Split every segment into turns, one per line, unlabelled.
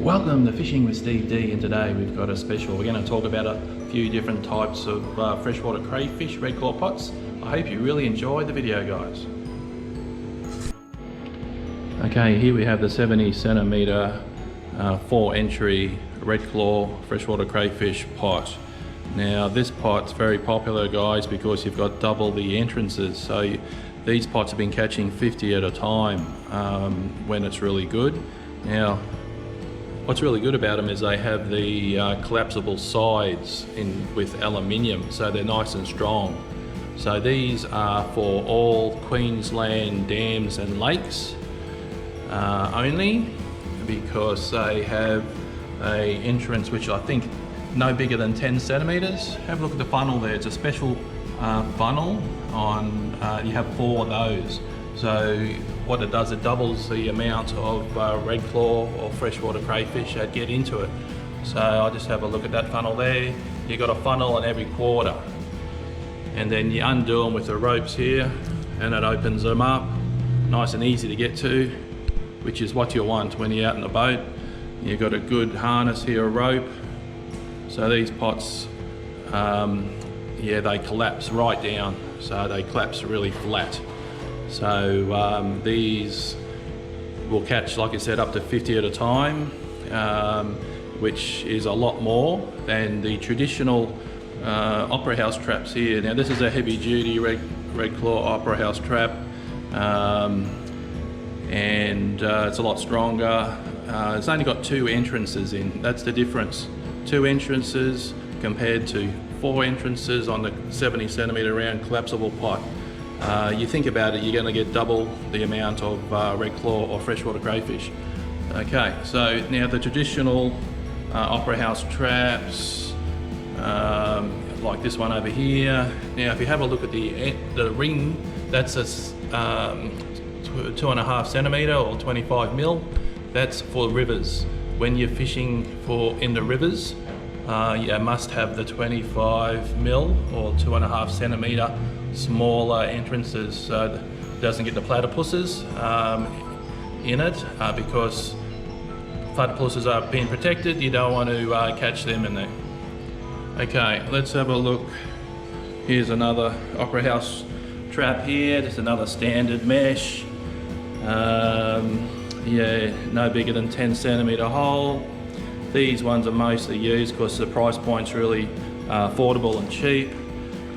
Welcome to Fishing with Steve D, and today we've got a special. We're going to talk about a few different types of freshwater crayfish, redclaw pots. I hope you really enjoy the video, guys. Okay, here we have the 70 centimeter 4 entry redclaw freshwater crayfish pot. Now this pot's very popular, guys, because you've got double the entrances. So these pots have been catching 50 at a time when it's really good. Now what's really good about them is they have the collapsible sides with aluminium, so they're nice and strong. So these are for all Queensland dams and lakes only, because they have a entrance which I think no bigger than 10 centimeters. Have a look at the funnel there. It's a special funnel on, you have 4 of those. So what it does, it doubles the amount of redclaw or freshwater crayfish that get into it. So I'll just have a look at that funnel there. You've got a funnel in every quarter. And then you undo them with the ropes here, and it opens them up. Nice and easy to get to, which is what you want when you're out in the boat. You've got a good harness here, a rope. So these pots, yeah, they collapse right down. So they collapse really flat. So these will catch, like I said, up to 50 at a time, which is a lot more than the traditional opera house traps here. Now this is a heavy duty redclaw opera house trap, and it's a lot stronger. It's only got 2 entrances in, that's the difference. 2 entrances compared to 4 entrances on the 70 centimeter round collapsible pot. You think about it, you're going to get double the amount of redclaw or freshwater crayfish. Okay, so now the traditional opera house traps, like this one over here. Now if you have a look at the ring, that's a 2.5 centimeter or 25 mil. That's for rivers. When you're fishing in the rivers, you must have the 25 mil or 2.5 centimeter smaller entrances, so it doesn't get the platypuses in it, because platypuses are being protected. You don't want to catch them in there. Okay, let's have a look. Here's another opera house trap here. Just another standard mesh. Yeah, no bigger than 10 centimeter hole. These ones are mostly used because the price point's really affordable and cheap.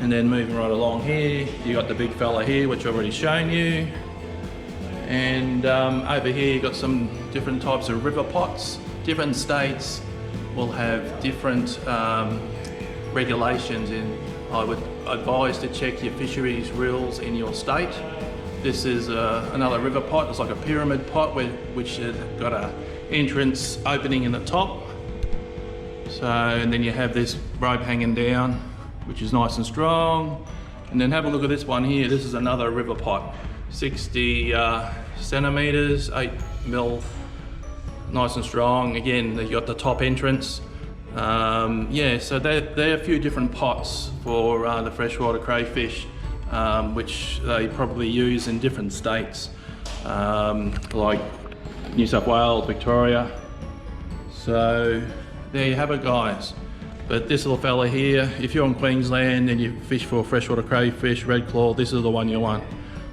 And then moving right along here, you got the big fella here, which I've already shown you. And over here, you got some different types of river pots. Different states will have different regulations, and I would advise to check your fisheries rules in your state. This is another river pot. It's like a pyramid pot which has got a entrance opening in the top. So, and then you have this rope hanging down, which is nice and strong. And then have a look at this one here. This is another river pot, 60 centimeters, 8 mil, nice and strong. Again, you got the top entrance. Yeah, so there are a few different pots for the freshwater crayfish, which they probably use in different states, like New South Wales, Victoria. So there you have it, guys. But this little fella here, if you're in Queensland and you fish for freshwater crayfish, redclaw, this is the one you want.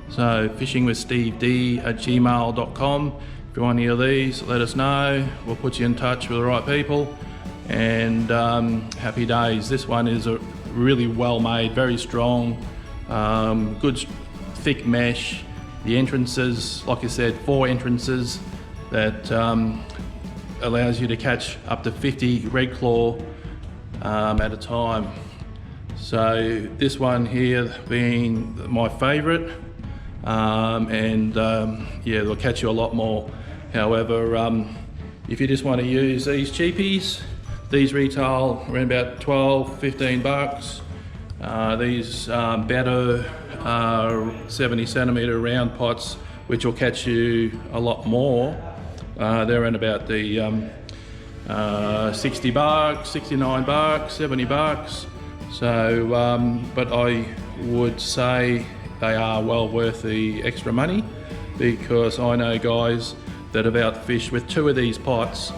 So fishingwithsteved@gmail.com. If you want any of these, let us know. We'll put you in touch with the right people. And happy days. This one is a really well made, very strong, good thick mesh. The entrances, like I said, 4 entrances that allows you to catch up to 50 redclaw at a time. So this one here being my favourite, and yeah, they'll catch you a lot more. However, if you just want to use these cheapies, these retail around about 12-15 bucks. These better 70 centimeter round pots, which will catch you a lot more, they're around about the 60 bucks, 69 bucks, 70 bucks. So, but I would say they are well worth the extra money, because I know guys that have outfished with 2 of these pots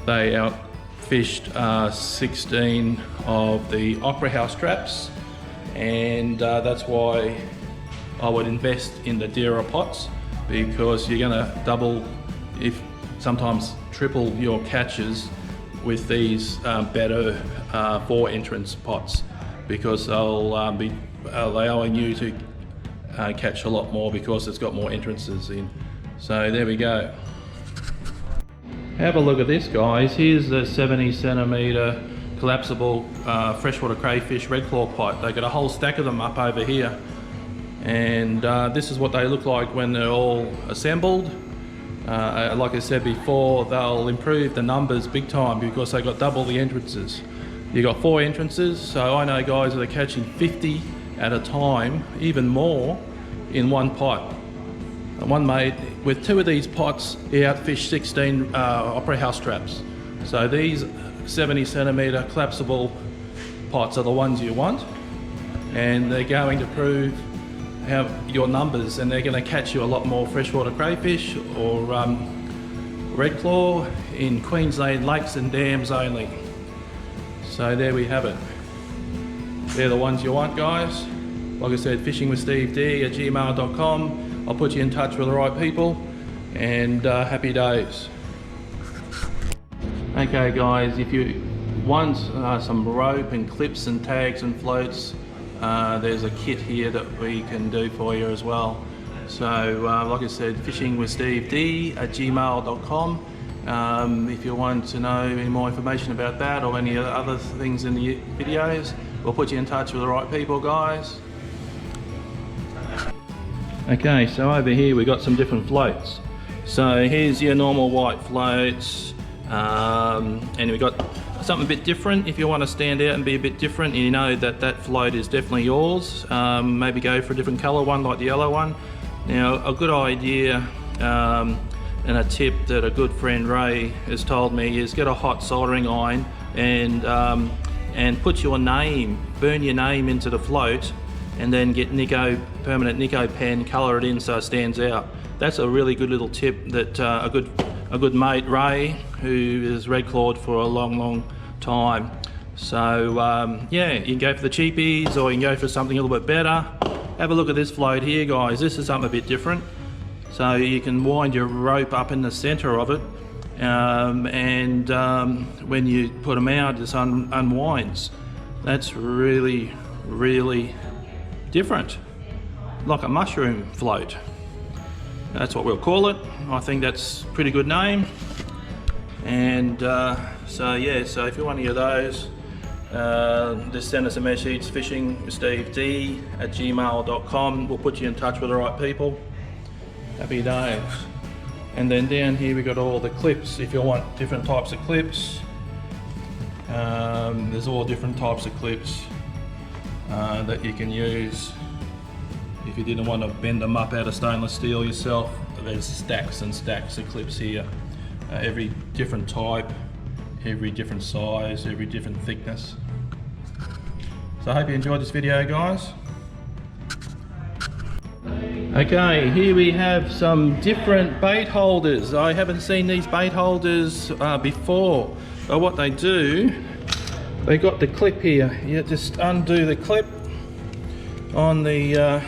they outfished 16 of the Opera House traps, and that's why I would invest in the dearer pots, because you're going to double, if sometimes triple, your catches with these better 4 entrance pots, because they'll be allowing you to catch a lot more because it's got more entrances in. So there we go. Have a look at this, guys. Here's the 70 centimetre collapsible freshwater crayfish Redclaw pot. They got a whole stack of them up over here, and this is what they look like when they're all assembled. Like I said before, they'll improve the numbers big time because they got double the entrances. You got 4 entrances, so I know guys that are catching 50 at a time, even more, in one pot. One mate, with 2 of these pots, he outfished 16 Opera House traps. So these 70 centimetre collapsible pots are the ones you want, and they're going to prove your numbers, and they're going to catch you a lot more freshwater crayfish or redclaw in Queensland lakes and dams only. So there we have it. They're the ones you want, guys. Like I said, fishingwithsteved@gmail.com. I'll put you in touch with the right people, and happy days. Okay guys, if you want some rope and clips and tags and floats, there's a kit here that we can do for you as well. So like I said, fishingwithsteved@gmail.com. If you want to know any more information about that or any other things in the videos, we'll put you in touch with the right people, guys. Okay, so over here we got some different floats. So here's your normal white floats, and we got something a bit different. If you want to stand out and be a bit different, and you know that that float is definitely yours, maybe go for a different colour one like the yellow one. Now, a good idea and a tip that a good friend Ray has told me is get a hot soldering iron and put your name, burn your name into the float, and then get permanent Nico pen, colour it in so it stands out. That's a really good little tip that a good mate Ray, who is redclawed for a long time. So yeah, you can go for the cheapies or you can go for something a little bit better. Have a look at this float here, guys. This is something a bit different. So you can wind your rope up in the centre of it, and when you put them out, it just unwinds. That's really different, like a mushroom float. That's what we'll call it. I think that's a pretty good name. And so yeah, so if you want any of those, just send us a message, fishingwithsteved@gmail.com. We'll put you in touch with the right people. Happy days. And then down here we got all the clips. If you want different types of clips, there's all different types of clips that you can use. If you didn't want to bend them up out of stainless steel yourself, there's stacks and stacks of clips here. Every different type, every different size, every different thickness. So I hope you enjoyed this video, guys. Okay, here we have some different bait holders. I haven't seen these bait holders before. But what they do, they got the clip here. You just undo the clip on the,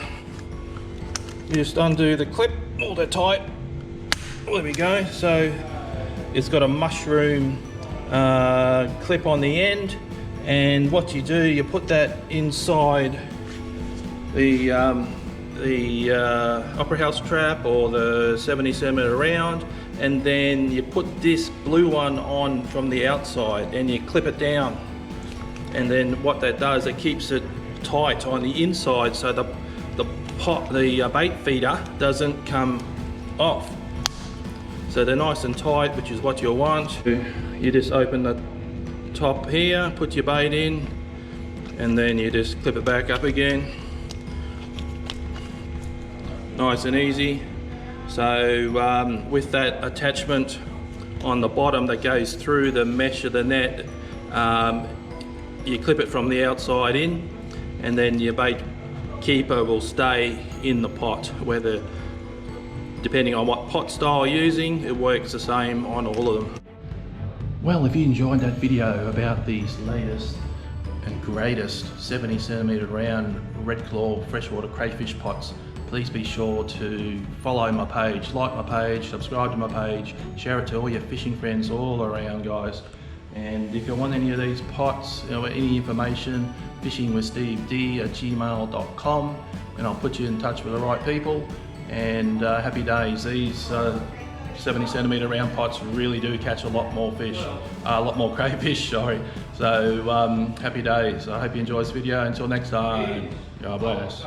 you just undo the clip, hold it tight. There we go. So it's got a mushroom clip on the end, and what you do, you put that inside the Opera House trap or the 70 centimetre round, and then you put this blue one on from the outside and you clip it down, and then what that does, it keeps it tight on the inside so the bait feeder doesn't come off. So they're nice and tight, which is what you want. You just open the top here, put your bait in, and then you just clip it back up again. Nice and easy. So with that attachment on the bottom that goes through the mesh of the net, you clip it from the outside in, and then your bait keeper will stay in the pot. Whether, depending on what pot style you're using, it works the same on all of them. Well, if you enjoyed that video about these latest and greatest 70 centimetre round Redclaw freshwater crayfish pots, please be sure to follow my page, like my page, subscribe to my page, share it to all your fishing friends all around, guys. And if you want any of these pots, any information, fishingwithsteved@gmail.com, and I'll put you in touch with the right people. And happy days. These 70 centimetre round pots really do catch a lot more fish, a lot more crayfish, sorry. So happy days. I hope you enjoy this video. Until next time, God bless.